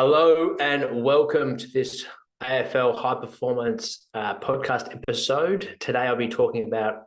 Hello and welcome to this AFL High Performance podcast episode. Today I'll be talking about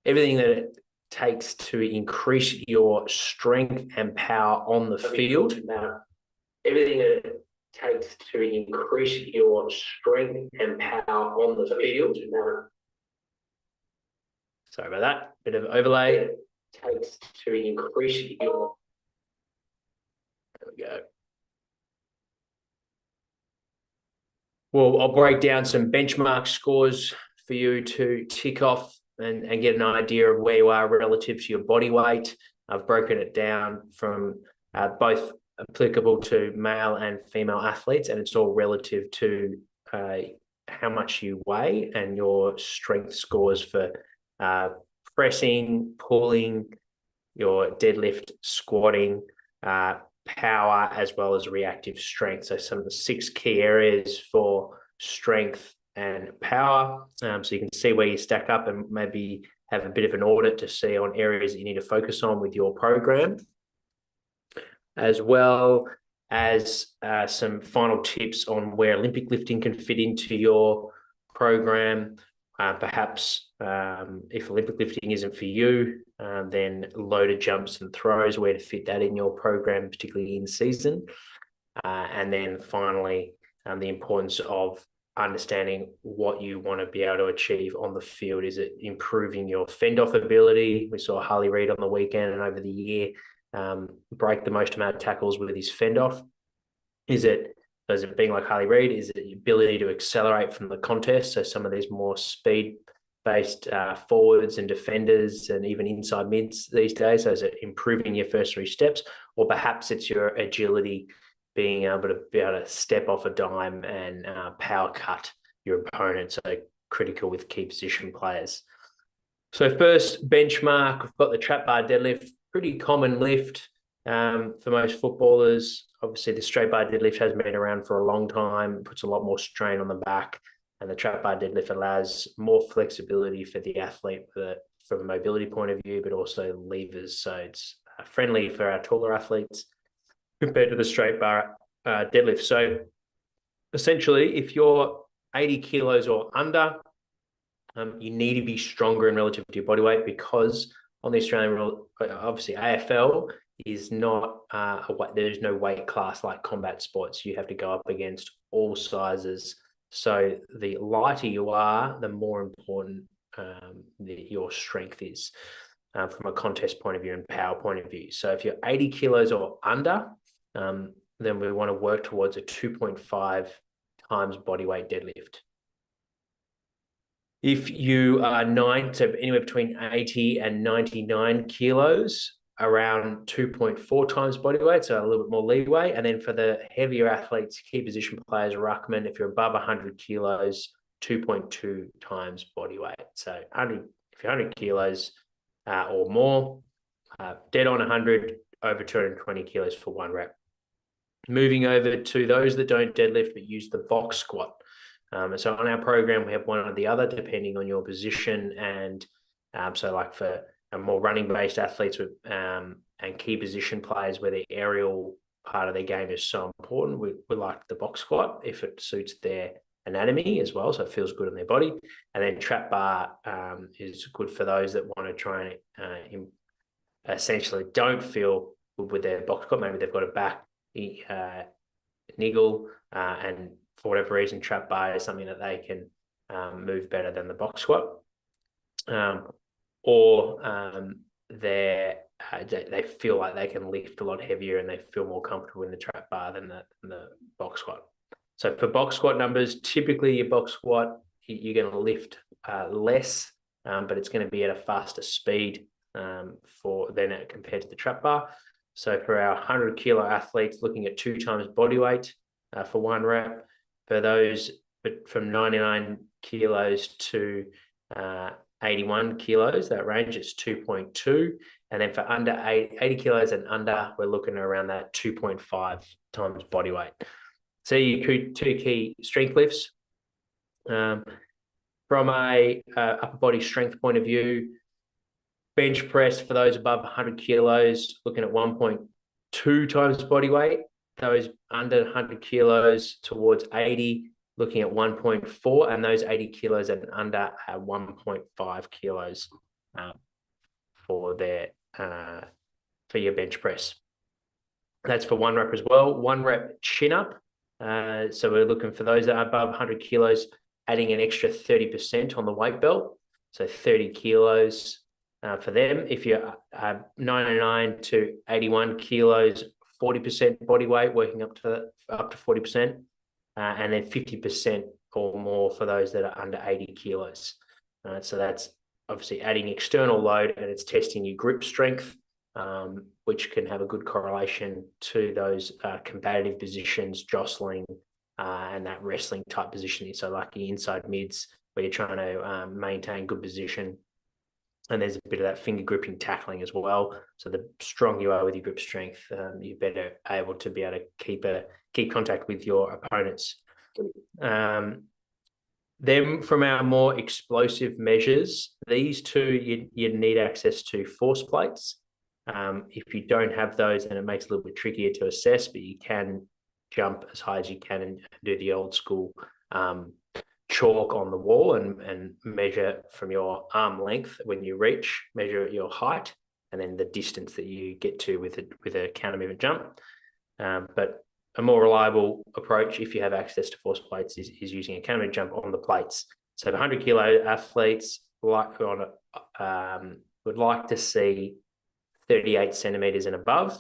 everything that it takes to increase your strength and power on the field. Everything that it takes to increase your strength and power on the field. Sorry about that. Bit of overlay. It takes to increase your. There we go. Well, I'll break down some benchmark scores for you to tick off and get an idea of where you are relative to your body weight. I've broken it down from both applicable to male and female athletes, and it's all relative to how much you weigh and your strength scores for pressing, pulling, your deadlift, squatting, power, as well as reactive strength. So some of the 6 key areas for strength and power. So you can see where you stack up and maybe have a bit of an audit to see on areas that you need to focus on with your program, as well as some final tips on where Olympic lifting can fit into your program. Perhaps if Olympic lifting isn't for you, then loaded jumps and throws, where to fit that in your program, particularly in season. And then finally, the importance of understanding what you want to be able to achieve on the field. Is it improving your fend-off ability? We saw Harley Reid on the weekend and over the year break the most amount of tackles with his fend-off. Is it being like Harley Reid? Is it the ability to accelerate from the contest? So some of these more speed-based forwards and defenders and even inside mids these days. So is it improving your first 3 steps? Or perhaps it's your agility, being able to step off a dime and power cut your opponent. So critical with key position players. So first benchmark, we've got the trap bar deadlift, pretty common lift for most footballers. Obviously, the straight bar deadlift has been around for a long time, puts a lot more strain on the back, and the trap bar deadlift allows more flexibility for the athlete from a mobility point of view, but also levers. So it's friendly for our taller athletes compared to the straight bar deadlift. So essentially, if you're 80 kilos or under, you need to be stronger in relative to your body weight, because on the Australian rule, obviously AFL is not there's no weight class like combat sports. You have to go up against all sizes. So the lighter you are, the more important your strength is from a contest point of view and power point of view. So if you're 80 kilos or under, then we want to work towards a 2.5 times body weight deadlift. If you are so anywhere between 80 and 99 kilos, around 2.4 times body weight, so a little bit more leeway. And then for the heavier athletes, key position players, ruckman, if you're above 100 kilos, 2.2 times body weight. So if you're 100 kilos or more, dead on 100, over 220 kilos for 1 rep. Moving over to those that don't deadlift but use the box squat. So on our program, we have one or the other, depending on your position. And so like for more running-based athletes with and key position players where the aerial part of their game is so important, we like the box squat if it suits their anatomy as well, so it feels good on their body. And then trap bar is good for those that want to try and essentially don't feel good with their box squat. Maybe they've got a back niggle and for whatever reason, trap bar is something that they can move better than the box squat. Or they feel like they can lift a lot heavier and they feel more comfortable in the trap bar than the box squat. So for box squat numbers, typically your box squat, you're going to lift less, but it's going to be at a faster speed compared to the trap bar. So for our 100 kilo athletes, looking at 2 times body weight for 1 rep. For those from 99 kilos to 81 kilos, that range is 2.2. And then for under 80 kilos and under, we're looking around that 2.5 times body weight. So your 2 key strength lifts. From a upper body strength point of view, bench press for those above 100 kilos, looking at 1.2 times body weight. those under 100 kilos towards 80, looking at 1.4, and those 80 kilos and under 1.5 kilos for your bench press. That's for 1 rep as well. 1 rep chin up. So we're looking for those that are above 100 kilos, adding an extra 30% on the weight belt. So 30 kilos for them. If you're 99 to 81 kilos, 40% body weight, working up to 40%, and then 50% or more for those that are under 80 kilos. So that's obviously adding external load, and it's testing your grip strength, which can have a good correlation to those combative positions, jostling, and that wrestling type positioning. So like the inside mids, where you're trying to maintain good position. And there's a bit of that finger gripping tackling as well. So the stronger you are with your grip strength, you're better able to be able to keep contact with your opponents. Then from our more explosive measures, these two, you need access to force plates. If you don't have those, then it makes it a little bit trickier to assess, but you can jump as high as you can and do the old school chalk on the wall and measure from your arm length when you reach, measure your height, and then the distance that you get to with a counter movement jump. But a more reliable approach, if you have access to force plates, is using a counter movement jump on the plates. So the 100 kilo athletes would like to see 38 centimeters and above,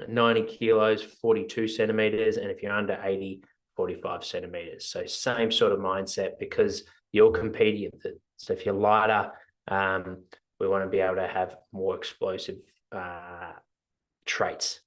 90 kilos, 42 centimeters, and if you're under 80, 45 centimeters. So same sort of mindset, because you're competing. So if you're lighter, we want to be able to have more explosive traits.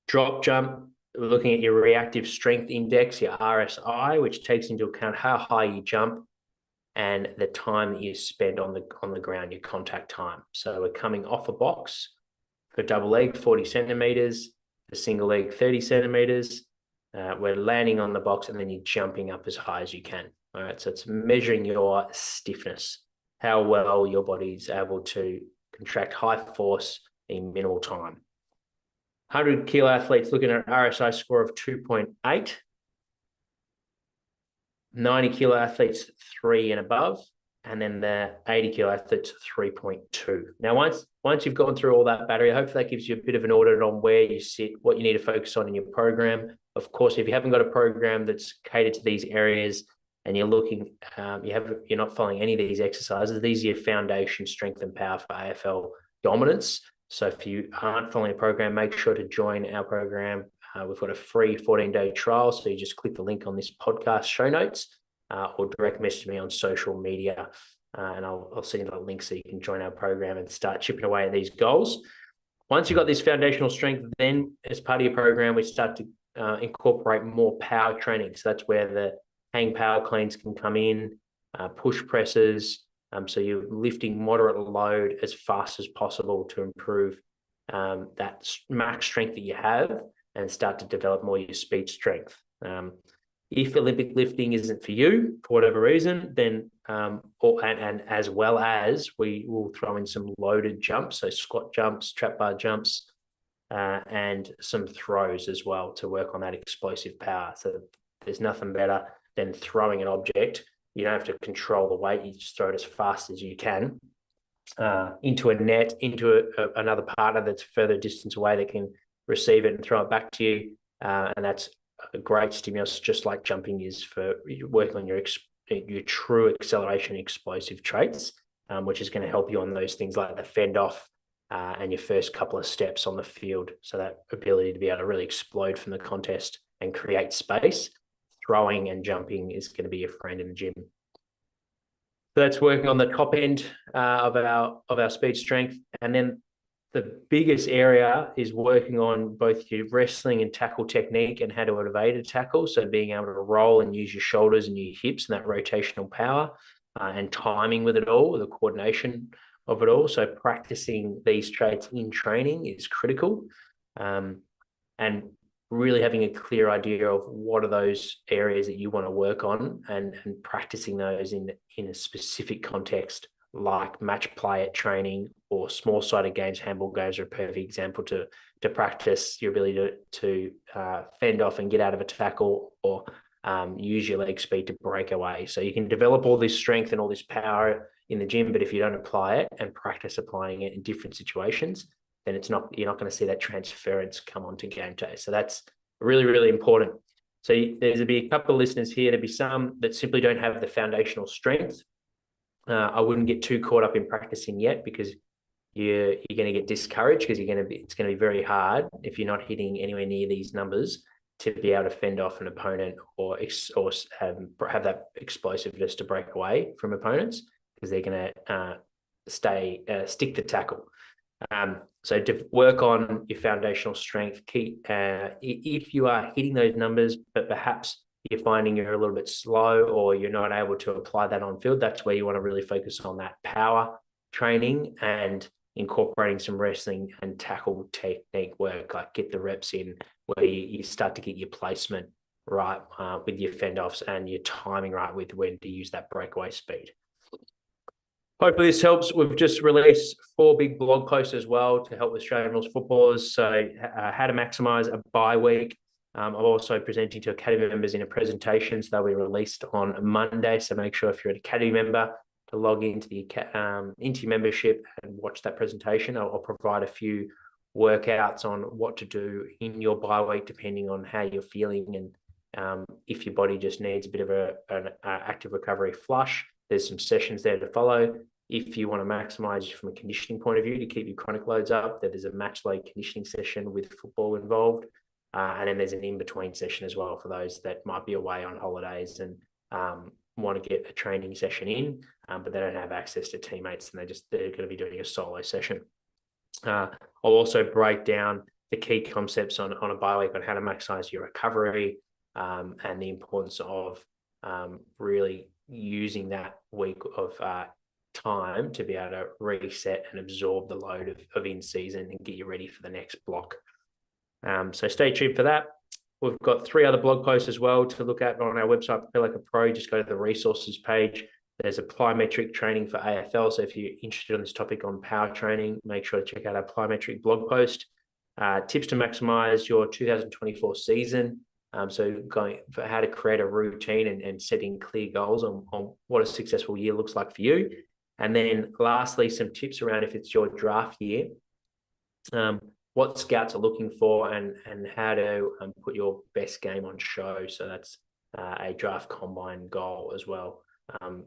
Drop jump, we're looking at your reactive strength index, your RSI, which takes into account how high you jump and the time that you spend on the ground, your contact time. So we're coming off a box for double leg, 40 centimeters, for single leg, 30 centimeters. We're landing on the box, and then you're jumping up as high as you can. All right, so it's measuring your stiffness, how well your body's able to contract high force in minimal time. 100 kilo athletes looking at an RSI score of 2.8. 90 kilo athletes, 3 and above, and then the 80 kilo athletes, 3.2. Now, once you've gone through all that battery, hopefully that gives you a bit of an audit on where you sit, what you need to focus on in your program. Of course, if you haven't got a program that's catered to these areas and you're looking, you're not following any of these exercises, these are your foundation strength and power for AFL dominance. So if you aren't following a program, make sure to join our program. We've got a free 14-day trial, so you just click the link on this podcast show notes or direct message me on social media, and I'll send you the link so you can join our program and start chipping away at these goals. Once you've got this foundational strength, then as part of your program, we start to incorporate more power training. So that's where the hang power cleans can come in, push presses. So you're lifting moderate load as fast as possible to improve that max strength that you have and start to develop more your speed strength. If Olympic lifting isn't for you for whatever reason, then and as well as we will throw in some loaded jumps, so squat jumps, trap bar jumps, and some throws as well to work on that explosive power. So there's nothing better than throwing an object. You don't have to control the weight. You just throw it as fast as you can into a net, into another partner that's further distance away that can receive it and throw it back to you. And that's a great stimulus, just like jumping is for working on your true acceleration explosive traits, which is going to help you on those things like the fend off and your first couple of steps on the field. So that ability to be able to really explode from the contest and create space. Throwing and jumping is going to be your friend in the gym. So that's working on the top end of our speed strength. And then the biggest area is working on both your wrestling and tackle technique and how to evade a tackle. So being able to roll and use your shoulders and your hips and that rotational power and timing with it all, the coordination of it all. So practicing these traits in training is critical. And really having a clear idea of what are those areas that you want to work on and practicing those in a specific context like match play at training or small-sided games. Handball games are a perfect example to practice your ability to fend off and get out of a tackle, or use your leg speed to break away. So you can develop all this strength and all this power in the gym, but if you don't apply it and practice applying it in different situations, then you're not going to see that transference come onto game day. So that's really, really important. So there's to be a couple of listeners here. There'll be some that simply don't have the foundational strength. I wouldn't get too caught up in practicing yet, because you're going to get discouraged, because it's going to be very hard if you're not hitting anywhere near these numbers to be able to fend off an opponent or have that explosiveness to break away from opponents, because they're going to stick the tackle. So to work on your foundational strength, if you are hitting those numbers, but perhaps you're finding you're a little bit slow or you're not able to apply that on field, that's where you want to really focus on that power training and incorporating some wrestling and tackle technique work, like get the reps in where you start to get your placement right with your fend-offs and your timing right with when to use that breakaway speed. Hopefully this helps. We've just released 4 big blog posts as well to help Australian rules footballers. So how to maximise a bye week. I'm also presenting to Academy members in a presentation, so they'll be released on Monday. So make sure if you're an Academy member to log into your membership and watch that presentation. I'll provide a few workouts on what to do in your bye week, depending on how you're feeling and if your body just needs a bit of an active recovery flush. There's some sessions there to follow. If you want to maximize from a conditioning point of view to keep your chronic loads up, there's a match load conditioning session with football involved. And then there's an in-between session as well for those that might be away on holidays and want to get a training session in, but they don't have access to teammates and they're going to be doing a solo session. I'll also break down the key concepts on a bye week on how to maximize your recovery and the importance of really using that week of time to be able to reset and absorb the load of in-season and get you ready for the next block. So stay tuned for that. We've got 3 other blog posts as well to look at on our website, Feel Like a Pro. Just go to the resources page. There's a plyometric training for AFL. So if you're interested in this topic on power training, make sure to check out our plyometric blog post. Tips to maximize your 2024 season. So going for how to create a routine and setting clear goals on what a successful year looks like for you. And then lastly, some tips around if it's your draft year, what scouts are looking for and how to put your best game on show. So that's a draft combine goal as well.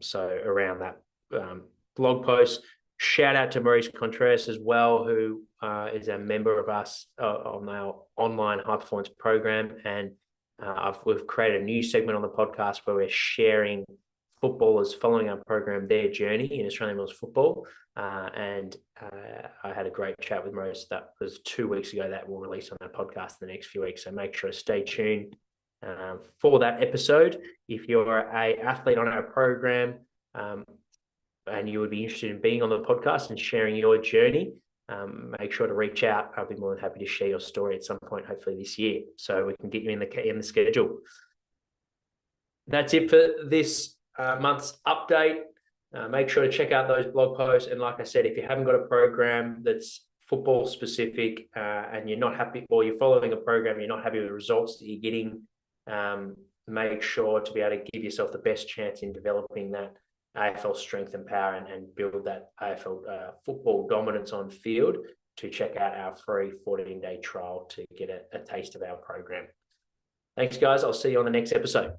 So around that blog post, shout out to Maurice Contreras as well, who is a member of us on our online high performance program. And we've created a new segment on the podcast where we're sharing footballers following our program, their journey in Australian rules football. And I had a great chat with Maurice. That was 2 weeks ago. That will release on our podcast in the next few weeks. So make sure to stay tuned for that episode. If you're an athlete on our program and you would be interested in being on the podcast and sharing your journey, make sure to reach out. I'll be more than happy to share your story at some point, hopefully this year, so we can get you in the schedule. That's it for this month's update. Make sure to check out those blog posts. And like I said, if you haven't got a program that's football specific and you're not happy, or you're following a program, you're not happy with the results that you're getting, make sure to be able to give yourself the best chance in developing that AFL strength and power and build that AFL football dominance on field. To check out our free 14-day trial to get a taste of our program. Thanks, guys. I'll see you on the next episode.